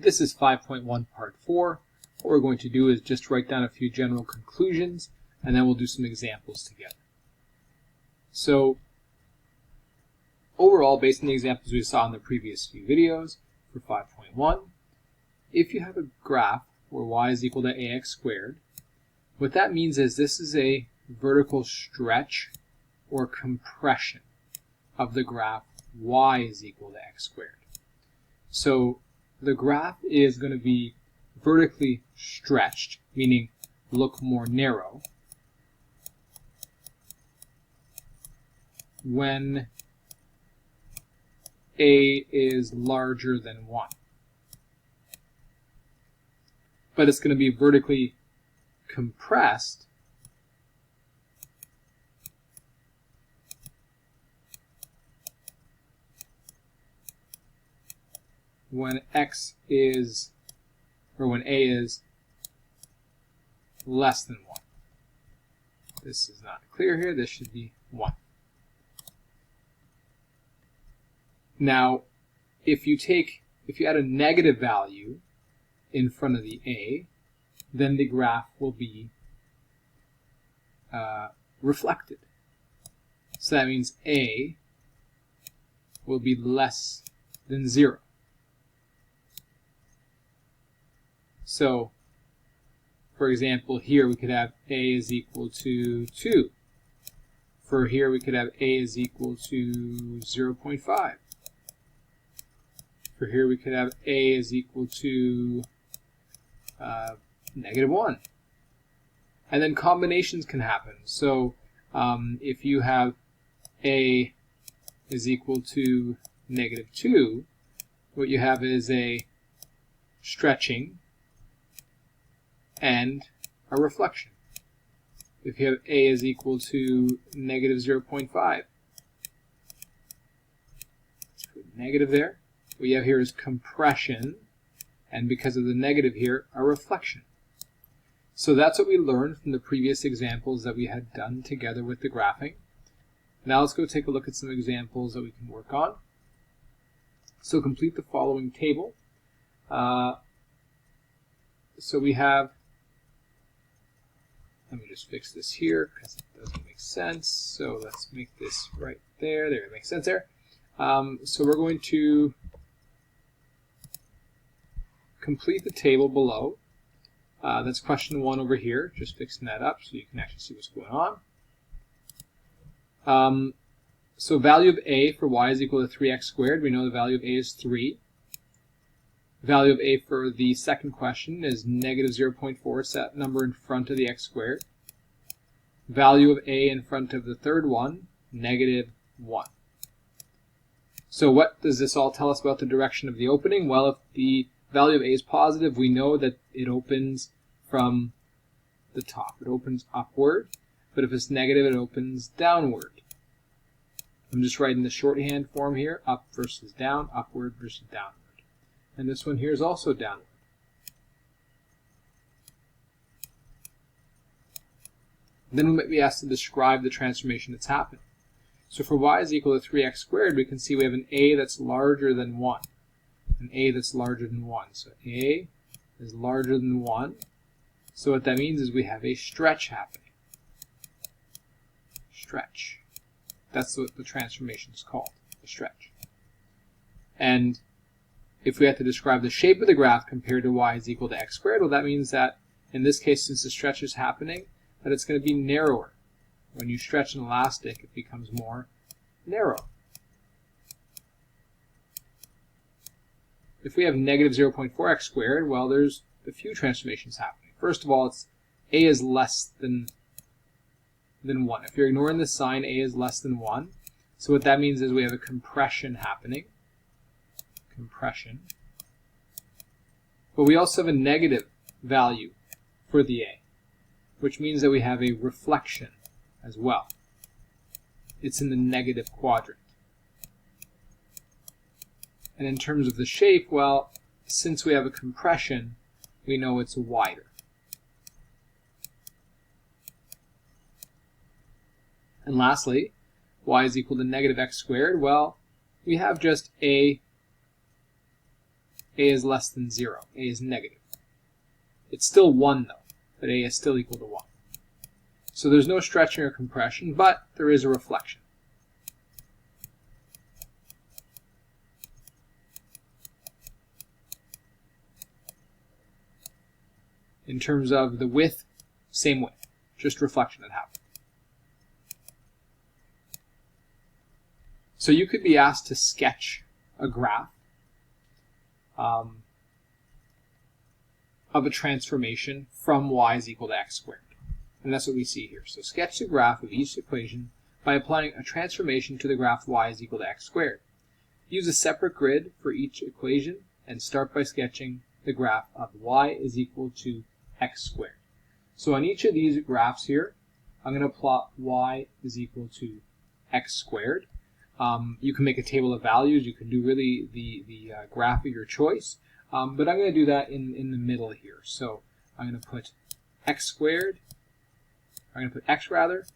This is 5.1 part 4. What we're going to do is just write down a few general conclusions, and then we'll do some examples together. So overall, based on the examples we saw in the previous few videos for 5.1, if you have a graph where y is equal to ax squared, what that means is this is a vertical stretch or compression of the graph y is equal to x squared. So the graph is going to be vertically stretched, meaning look more narrow, when a is larger than 1. But it's going to be vertically compressed when x is, or when a is less than 1. This is not clear here. This should be 1. Now, if you add a negative value in front of the a, then the graph will be reflected. So that means a will be less than 0. So, for example, here we could have a is equal to 2. For here we could have a is equal to 0.5. For here we could have a is equal to -1. And then combinations can happen. So if you have a is equal to -2, what you have is a stretching and a reflection. If you have a is equal to -0.5, let's put negative there. What you have here is compression, and because of the negative here, a reflection. So that's what we learned from the previous examples that we had done together with the graphing. Now let's go take a look at some examples that we can work on. So complete the following table. So we have, let me just fix this here because it doesn't make sense. So let's make this right there. There, it makes sense there. So we're going to complete the table below. That's question 1 over here. Just fixing that up so you can actually see what's going on. So value of a for y is equal to 3x squared. We know the value of a is 3. Value of a for the second question is -0.4. It's that number in front of the x squared. Value of a in front of the third one, -1. So what does this all tell us about the direction of the opening? Well, if the value of a is positive, we know that it opens from the top. It opens upward. But if it's negative, it opens downward. I'm just writing the shorthand form here, up versus down, upward versus downward. And this one here is also downward. Then we might be asked to describe the transformation that's happening. So for y is equal to 3x squared, we can see we have an a that's larger than 1. An a that's larger than 1. So a is larger than 1. So what that means is we have a stretch happening. Stretch. That's what the transformation is called, a stretch. And if we have to describe the shape of the graph compared to y is equal to x squared, well, that means that in this case, since the stretch is happening, that it's going to be narrower. When you stretch an elastic, it becomes more narrow. If we have -0.4x squared, well, there's a few transformations happening. First of all, it's a is less than 1. If you're ignoring the sign, a is less than 1. So what that means is we have a compression happening. Compression. But we also have a negative value for the a, which means that we have a reflection as well. It's in the negative quadrant. And in terms of the shape, well, since we have a compression, we know it's wider. And lastly, y is equal to -x squared. Well, we have just a a is less than 0. A is negative. It's still 1 though, but a is still equal to 1. So there's no stretching or compression, but there is a reflection. In terms of the width, same width, just reflection that happened. So you could be asked to sketch a graph of a transformation from y is equal to x squared. And that's what we see here. So sketch the graph of each equation by applying a transformation to the graph y is equal to x squared. Use a separate grid for each equation and start by sketching the graph of y is equal to x squared. So on each of these graphs here, I'm going to plot y is equal to x squared. You can make a table of values. You can do really the graph of your choice. But I'm going to do that in the middle here. So I'm going to put x squared. I'm going to put x rather.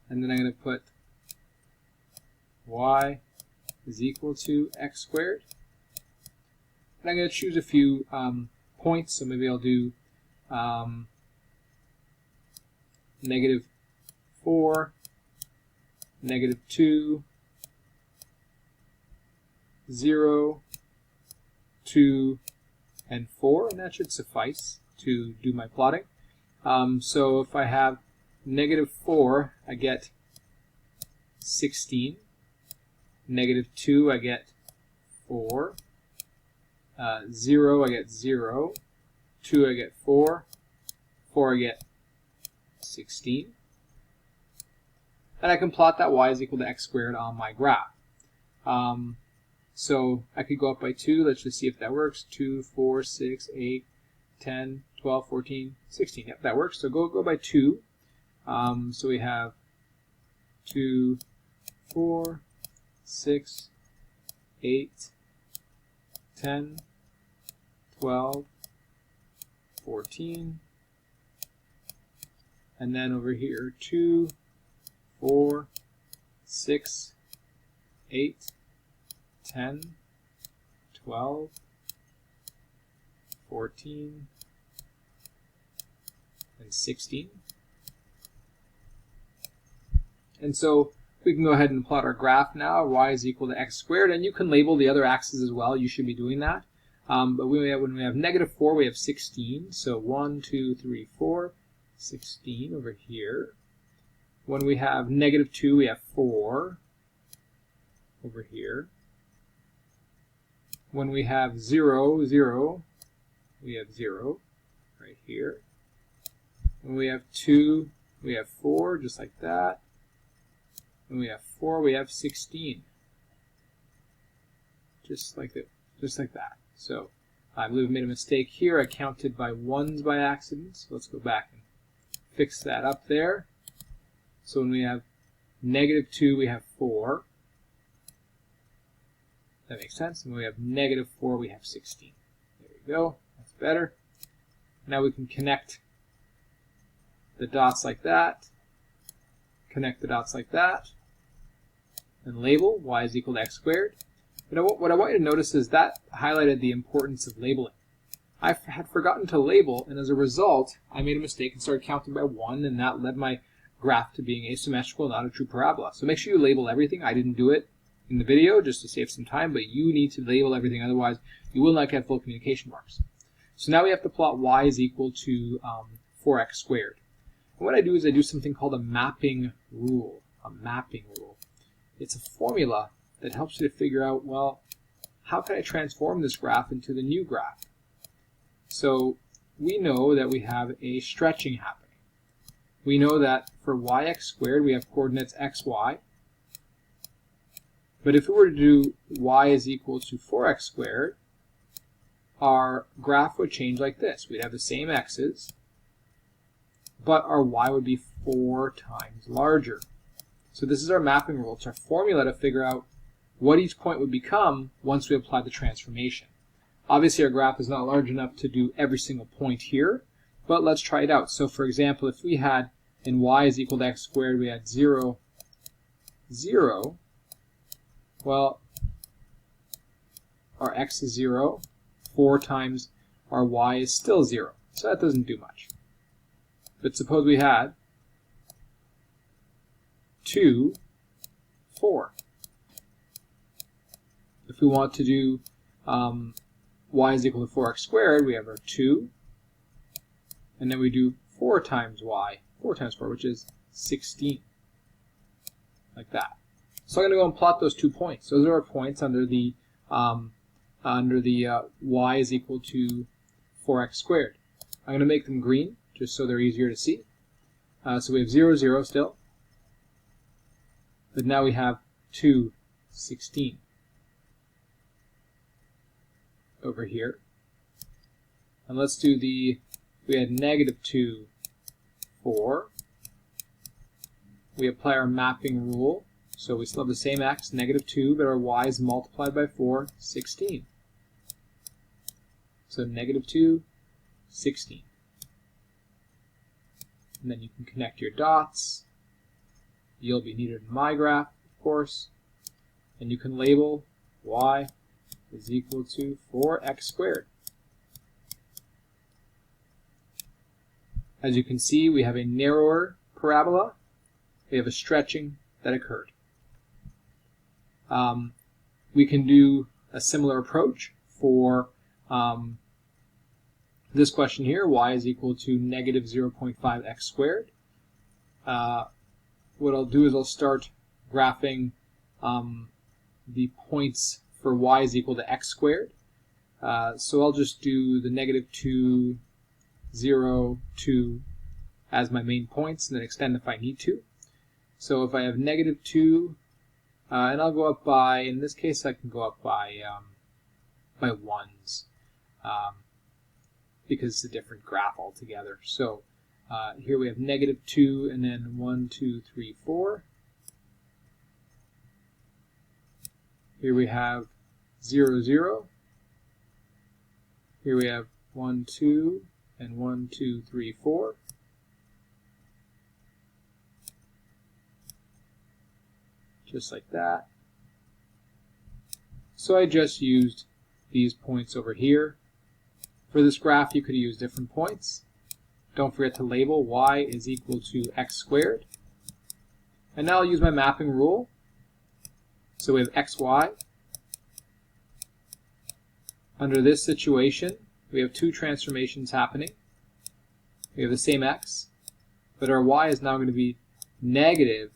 And then I'm going to put y is equal to x squared. And I'm going to choose a few points. So maybe I'll do -4, -2, 0, 2, and 4, and that should suffice to do my plotting. So if I have -4, I get 16. -2, I get 4. 0, I get 0. 2, I get 4. 4, I get 16. And I can plot that y is equal to x squared on my graph. So I could go up by 2. Let's just see if that works. 2, 4, 6, 8, 10, 12, 14, 16. Yep, that works. So go by 2. So we have 2, 4, 6, 8, 10, 12, 14, and then over here 2, 4, 6, 8, 10, 12, 14, and 16. And so we can go ahead and plot our graph now. Y is equal to x squared, and you can label the other axes as well. You should be doing that. But when we have -4, we have 16. So 1, 2, 3, 4, 16 over here. When we have -2, we have 4 over here. When we have 0, 0, we have 0 right here. When we have 2, we have 4, just like that. When we have 4, we have 16. Just like that. So I believe I made a mistake here. I counted by 1s by accident. So let's go back and fix that up there. So when we have -2, we have 4. That makes sense. And when we have -4, we have 16. There we go. That's better. Now we can connect the dots like that. Connect the dots like that. And label y is equal to x squared. But what I want you to notice is that highlighted the importance of labeling. I had forgotten to label, and as a result, I made a mistake and started counting by 1, and that led my graph to being asymmetrical, not a true parabola. So make sure you label everything. I didn't do it in the video just to save some time, but you need to label everything, otherwise you will not get full communication marks. So now we have to plot y is equal to 4x squared. And what I do is I do something called a mapping rule. A mapping rule. It's a formula that helps you to figure out, well, how can I transform this graph into the new graph? So we know that we have a stretching happening. We know that for yx squared, we have coordinates xy. But if we were to do y is equal to 4x squared, our graph would change like this. We'd have the same x's, but our y would be 4 times larger. So this is our mapping rule. It's our formula to figure out what each point would become once we apply the transformation. Obviously our graph is not large enough to do every single point here, but let's try it out. So for example, if we had in y is equal to x squared, we had 0, 0, well, our x is 0, 4 times our y is still 0. So that doesn't do much. But suppose we had 2, 4. If we want to do y is equal to 4x squared, we have our 2, and then we do 4 times y, 4 times 4, which is 16, like that. So I'm going to go and plot those 2 points. Those are our points under the y is equal to 4x squared. I'm going to make them green, just so they're easier to see. So we have 0, 0 still, but now we have 2, 16 over here. And let's do we had negative 2, 4. We apply our mapping rule, so we still have the same x, negative 2, but our y is multiplied by 4, 16. So negative 2, 16. And then you can connect your dots. You'll be needed in my graph, of course. And you can label y is equal to 4x squared. As you can see, we have a narrower parabola. We have a stretching that occurred. We can do a similar approach for this question here, y is equal to negative 0.5x squared. What I'll do is I'll start graphing the points for y is equal to x squared. So I'll just do the negative 2, 0, 2 as my main points, and then extend if I need to. So if I have negative 2, and I'll go up by, in this case I can go up by 1s, because it's a different graph altogether. So here we have negative 2, and then 1, 2, 3, 4. Here we have 0, 0. Here we have 1, 2, and 1, 2, 3, 4. Just like that. So I just used these points over here. For this graph, you could use different points. Don't forget to label y is equal to x squared. And now I'll use my mapping rule. So we have xy. Under this situation, we have 2 transformations happening. We have the same x, but our y is now going to be negative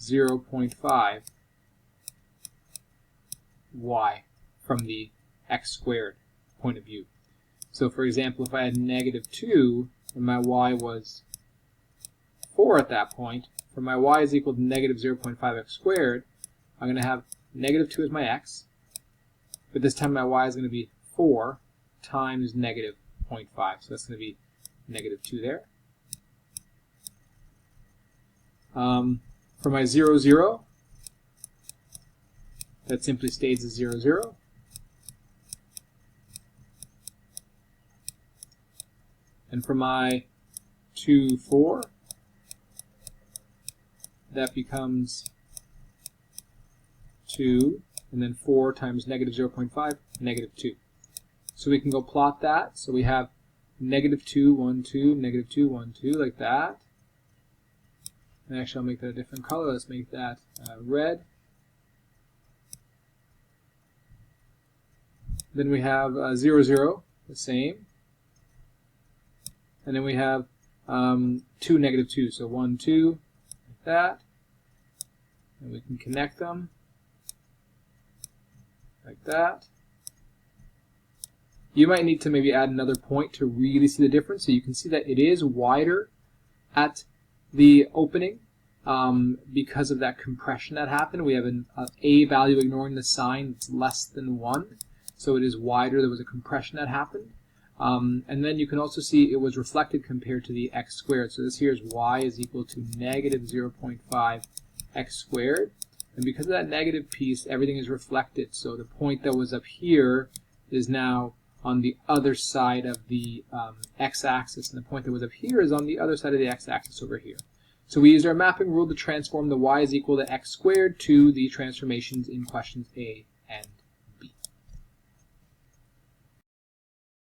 0.5 y from the x squared point of view. So for example, if I had negative 2 and my y was 4 at that point, for my y is equal to negative 0.5x squared, I'm going to have negative 2 as my x, but this time my y is going to be 4 times negative 0.5, so that's going to be negative 2 there. For my 0, 0, that simply stays as 0, 0. And for my 2, 4, that becomes 2, and then 4 times negative 0.5, negative 2. So we can go plot that. So we have negative 2, 1, 2, negative 2, 1, 2, like that. And actually, I'll make that a different color. Let's make that red. Then we have 0, 0, the same. And then we have 2, negative 2. So 1, 2, like that. And we can connect them like that. You might need to maybe add another point to really see the difference. So you can see that it is wider at the opening because of that compression that happened. We have an a value ignoring the sign that's less than 1. So it is wider. There was a compression that happened. And then you can also see it was reflected compared to the x squared. So this here is y is equal to negative 0.5 x squared. And because of that negative piece, everything is reflected. So the point that was up here is now on the other side of the x-axis, and the point that was up here is on the other side of the x-axis over here. So we used our mapping rule to transform the y is equal to x squared to the transformations in questions A